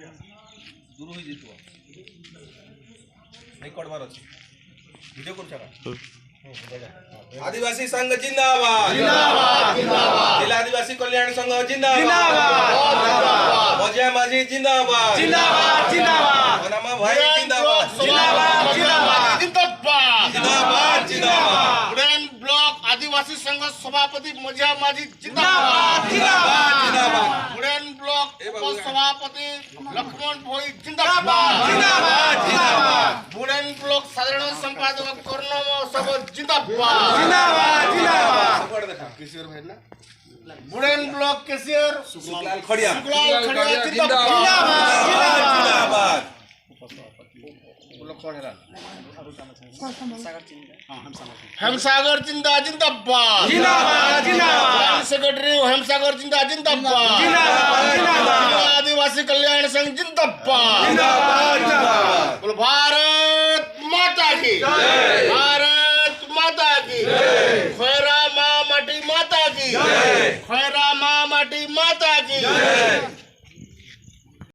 दूर होई जेतु नहीं कड़वार अछि वीडियो कर छका आदिवासी संघ जिंदाबाद जिंदाबाद जिंदाबाद जिला आदिवासी कल्याण संघ जिंदाबाद जिंदाबाद मौजा माझी जिंदाबाद जिंदाबाद जिंदाबाद वनमा भाई जिंदाबाद जिंदाबाद जिंदाबाद जिंदाबाद जिंदाबाद जिंदाबाद बुडेन ब्लॉक आदिवासी संघ सभापति मौजा माझी जिंदाबाद जिंदाबाद जिंदाबाद बुडेन ब्लॉक उपसभापति लक्ष्मण भोई जिंदाबाद जिंदाबाद जिंदाबाद बुडेन ब्लॉक साधारण संपादक कर्णम सब जिंदाबाद जिंदाबाद जिंदाबाद सपोर्ट देखा केसीआर भाई ना बुडेन ब्लॉक केसीआर सुखलाल खड़िया जिंदाबाद जिंदाबाद हेमसागर जिंदाबाद जिंदाबाद जिंदाबाद सेक्रेटरी हेमसागर जिंदाबाद आदिवासी कल्याण संघ जिंदाबाद जिंदाबाद बोलो भारत माता की भारत माता की खैरा माँ माटी माता की खैरा माँ माटी माता की